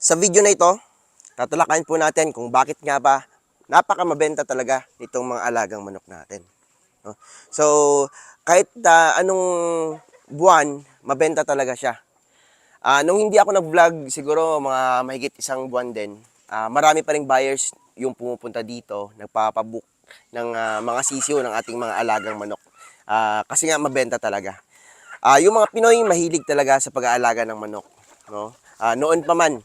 Sa video na ito, tatalakayin po natin kung bakit nga ba napakamabenta talaga itong mga alagang manok natin. No? So, kahit anong buwan, mabenta talaga siya. Nung hindi ako nag-vlog, siguro mga mahigit isang buwan din, marami pa ring buyers yung pumupunta dito, nagpapabook ng mga sisiyo ng ating mga alagang manok. Kasi nga mabenta talaga. Yung mga Pinoy mahilig talaga sa pag-aalaga ng manok. No? Noon pa man,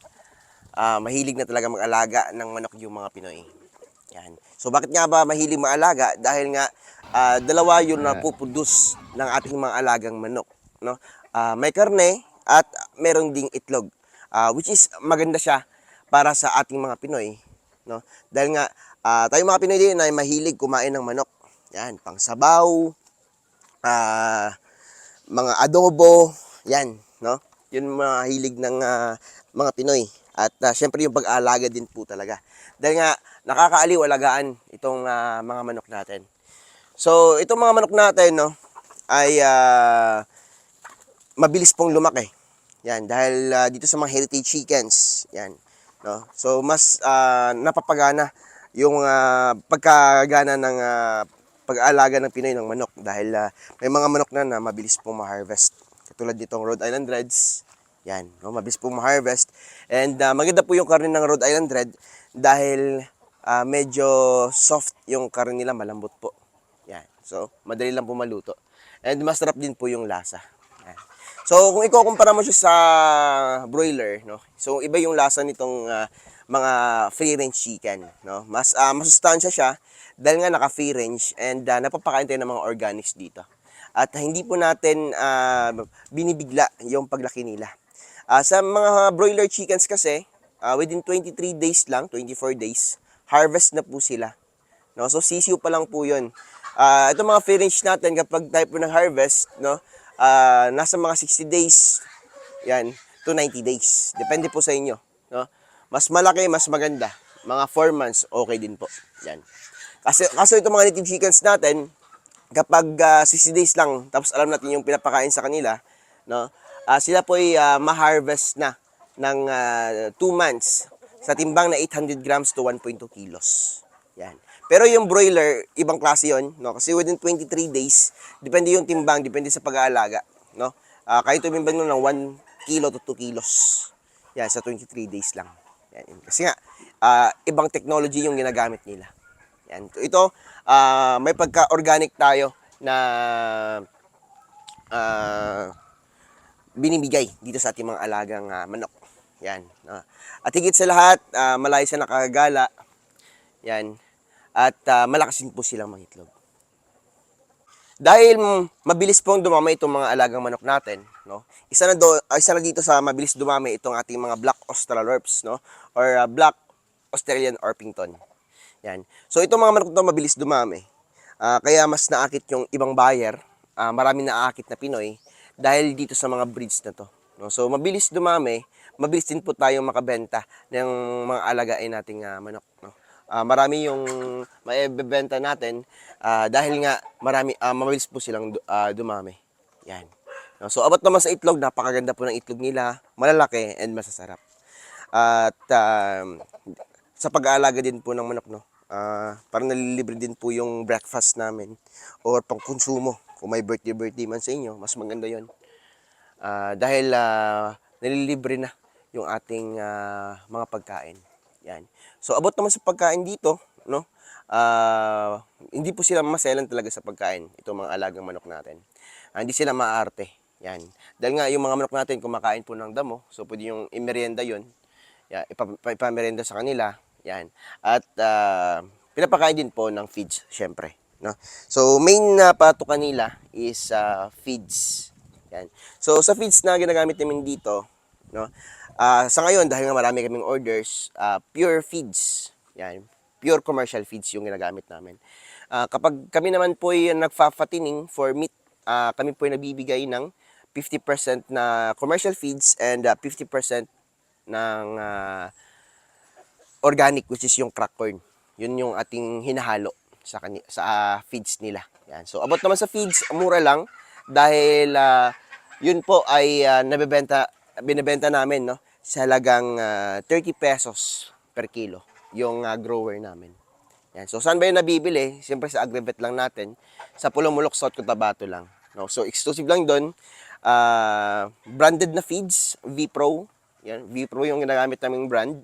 mahilig na talaga mag-alaga ng manok yung mga Pinoy. Yan. So bakit nga ba mahilig mag-alaga? Dahil nga dalawa yung napuproduce ng ating mga alagang manok, no? May karne at meron ding itlog. Which is maganda siya para sa ating mga Pinoy, no? Dahil nga tayo mga Pinoy din ay mahilig kumain ng manok. Yan, pangsabaw, mga adobo, yan, no? Yun mga hilig ng mga Pinoy. At syempre yung pag-aalaga din po talaga. Dahil nga nakakaaliw alagaan itong mga manok natin. So, itong mga manok natin, no, ay mabilis pong lumaki. Yan, dahil dito sa mga heritage chickens, yan, no. So, mas napapagana yung pagkagana ng pag-aalaga ng Pinoy ng manok dahil may mga manok na mabilis pong ma-harvest. Katulad nitong Rhode Island Reds, yan, no, mabilis pong ma-harvest. And maganda po yung karne ng Rhode Island Red dahil medyo soft yung karne nila, malambot po. Yan. So, madali lang po maluto. And masarap din po yung lasa. Yan. So, kung ikukumpara mo siya sa broiler, no? So, iba yung lasa nitong mga free-range chicken, no? Mas masustansya siya dahil nga naka-free range and napapakain tayo ng mga organics dito. At hindi po natin binibigla yung paglaki nila. Sa mga broiler chickens kasi, within 23 days lang, 24 days, harvest na po sila. No? So, sisiw pa lang po yun. Itong mga free range natin, kapag tayo po ng harvest, no, nasa mga 60 days, yan, to 90 days. Depende po sa inyo. No? Mas malaki, mas maganda. Mga 4 months, okay din po. Yan. Kaso itong mga native chickens natin, kapag 60 days lang, tapos alam natin yung pinapakain sa kanila, no, sila po ay ma-harvest na ng 2 months sa timbang na 800 grams to 1.2 kilos. Yan. Pero yung broiler, ibang klase yun, no? Kasi within 23 days, depende yung timbang, depende sa pag-aalaga, no? Kahit tumimbang nun ng 1 kilo to 2 kilos. Yan, sa 23 days lang. Yan. Kasi nga, ibang technology yung ginagamit nila. Yan. Ito, may pagka-organic tayo na binibigay dito sa ating mga alagang manok. Yan. At higit sa lahat, malayo sa nakagala. Yan. At malakas din po silang mangitlog. Dahil mabilis pong dumami itong mga alagang manok natin, no? Isa na dito sa mabilis dumami itong ating mga Black Australorps, no? Or Black Australian Orpington. Yan. So itong mga manok ito mabilis dumami. Kaya mas naakit yung ibang buyer, marami naakit na Pinoy dahil dito sa mga breeds na to. No? So mabilis dumami, mabilis din po tayong makabenta ng mga alagain nating manok. No? Marami yung maibebenta natin dahil nga mabilis po silang dumami. Yan. No? So abot naman sa itlog, napakaganda po ng itlog nila, malalaki and masasarap. At sa pag-aalaga din po ng manok, no, parang nalilibre din po yung breakfast namin or pang konsumo. Kung may birthday man sa inyo, mas maganda yon. Dahil nalilibre na yung ating mga pagkain. Yan. So abot naman sa pagkain dito, no, hindi po sila maselan talaga sa pagkain, itong mga alagang manok natin. Hindi sila maarte. Yan. Dahil nga yung mga manok natin kumakain po ng damo, so pwede yung imerienda yon. Yan, ipamerenda sa kanila. Yan. At pinapakain din po ng feeds, syempre, no? So main na patukan nila is feeds. Yan. So sa feeds na ginagamit namin dito, no? Sa ngayon dahil nga marami kaming orders, pure feeds. Yan. Pure commercial feeds yung ginagamit namin. Kapag kami naman po ay nagfa-fattening for meat, kami po ay nabibigay ng 50% na commercial feeds and 50% ng organic, which is yung crack corn. Yun yung ating hinahalo sa feeds nila. Yan. So abot naman sa feeds, mura lang dahil yun po ay binebenta namin, no, sa halagang 30 pesos per kilo yung grower namin. Yan. So, saan ba yung nabibili? Siyempre sa Agrivet lang natin. Sa Pulumulok, South Cotabato lang. No? So, exclusive lang doon. Branded na feeds, V-Pro. Yan. V-Pro yung ginagamit naming brand.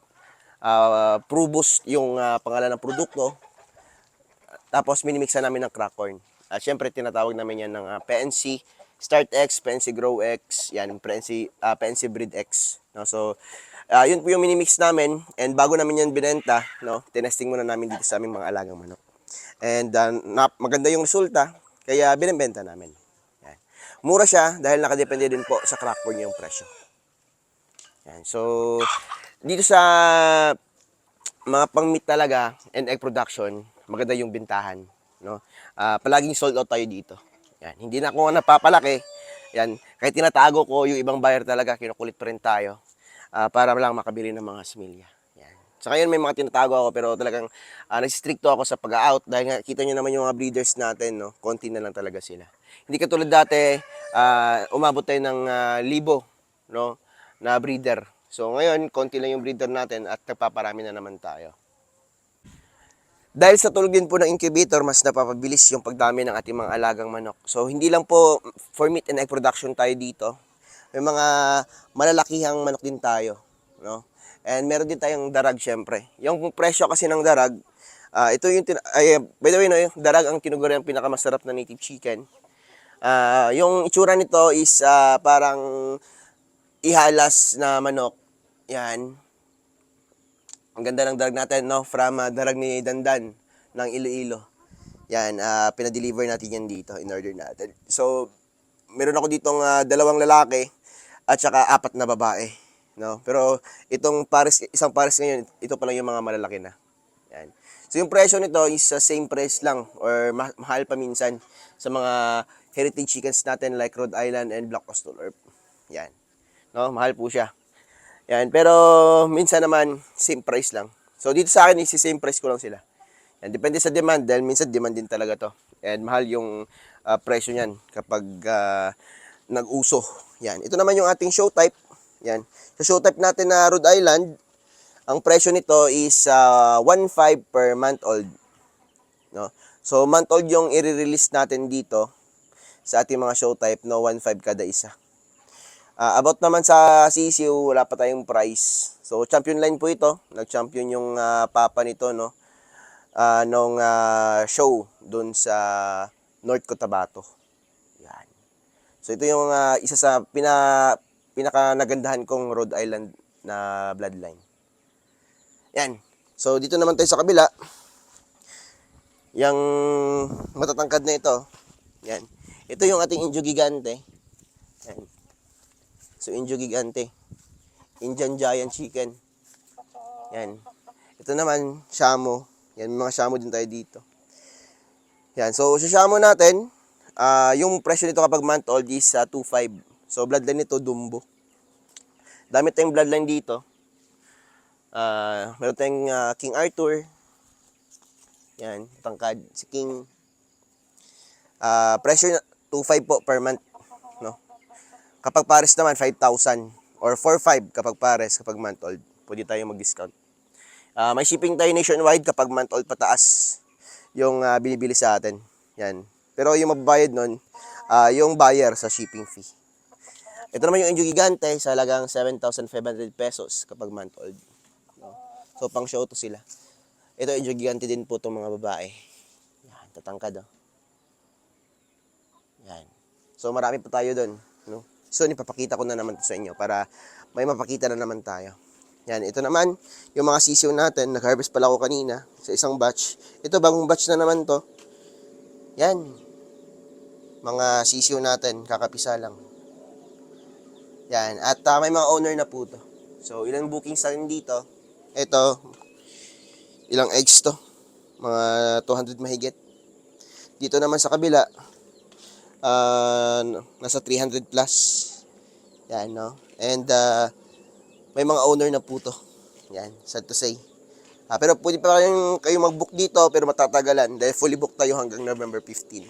Probus yung pangalan ng produkto. Tapos, minimixa namin ng crack corn. Siyempre, tinatawag namin yan ng PNC Start X, PNC Grow X, yan, PNC Breed X. No? So, yun po yung minimix namin, and bago namin yan binenta, no, tinesting muna namin dito sa aming mga alagang manok. And maganda yung resulta, kaya binibenta namin. Yan. Mura siya dahil nakadepende din po sa crack corn yung presyo. Yan. So, dito sa mga pang-meat talaga and egg production, maganda yung bintahan. No? Palaging sold out tayo dito. Yan. Hindi na ako napapalaki. Yan. Kahit tinatago ko yung ibang buyer talaga, kinukulit pa rin tayo. Para lang makabili ng mga similya. Yan. So ngayon may mga tinatago ako pero talagang nagsistricto ako sa pag-out dahil nga kita nyo naman yung mga breeders natin, no? Konti na lang talaga sila. Hindi katulad dati, umabot tayo ng 1,000, no? Na breeder. So ngayon, konti lang yung breeder natin at nagpaparami na naman tayo. Dahil sa tulog din po ng incubator, mas napapabilis yung pagdami ng ating mga alagang manok. So hindi lang po for meat and egg production tayo dito. May mga malalakihang manok din tayo, no? And meron din tayong darag syempre. Yung presyo kasi ng darag, ito yung by the way, no, yung darag ang tinuguri ang pinakamasarap na native chicken. Yung itsura nito is parang ihalas na manok. Yan. Ang ganda ng darag natin, no? From darag ni Dandan ng Iloilo. Yan, pinadeliver natin yan dito, in order natin. So, meron ako ditong 2 lalaki at saka 4 na babae, no? Pero itong isang pares ngayon, ito pa lang yung mga malalaki na. Yan. So yung presyo nito is same price lang or mahal pa minsan sa mga heritage chickens natin like Rhode Island and Black Austral. Yan. No, mahal po siya. Yan, pero minsan naman same price lang. So dito sa akin is same price ko lang sila. Yan, depende sa demand dahil minsan demand din talaga to. And mahal yung presyo niyan kapag nag-uso. Yan. Ito naman yung ating show type. Yan. Sa show type natin na Rhode Island, ang presyo nito is 1.5 per month old. No? So month old yung i-release natin dito sa ating mga show type, no, 1.5 kada isa. About naman sa CCU, wala pa tayong price. So champion line po ito. Nag-champion yung papa nito, no, nung show dun sa North Cotabato. Yan. So ito yung isa sa pinaka nagandahan kong Rhode Island na bloodline. Yan. So dito naman tayo sa kabila. Yang matatangkad na ito. Yan. Ito yung ating Indio Gigante. Yan. So Indio Gigante. Indian Giant Chicken. Yan. Ito naman, Shamo. Yan, mga Shamo din tayo dito. Yan. So sa Shamo natin, yung presyo nito kapag month old is 2.5. So bloodline nito Dumbo. Dami tayong bloodline dito. Meron tayong King Arthur. Yan, tangkad si King. Presyo 2.5 po per month, no. Kapag pares naman 5,000 or 4.5 kapag pares kapag month old. Pwede tayo mag-discount. May shipping tayo nationwide kapag month old pataas yung binibili sa atin. Yan. Pero yung mababayad nun, yung buyer sa shipping fee. Ito naman yung Indio Gigante sa halagang 7,500 pesos kapag month old. No? So, pang show to sila. Ito, Indio Gigante din po itong mga babae. Yan, tatangkad, oh. Yan. So, marami pa tayo doon. No? So, ipapakita ko na naman to sa inyo para may mapakita na naman tayo. Yan, ito naman, yung mga sisiw natin. Nag-harvest pala ako kanina sa isang batch. Ito, bagong batch na naman to. Yan. Mga sisiw natin, kakapisa lang. Yan, at may mga owner na po to. So, ilang bookings natin dito. Ito, ilang eggs to. Mga 200 mahigit. Dito naman sa kabila, nasa 300 plus. Yan, no? And, may mga owner na po to. Yan, sad to say. Pero pwede pa kayong mag-book dito, pero matatagalan. Dahil fully booked tayo hanggang November 15.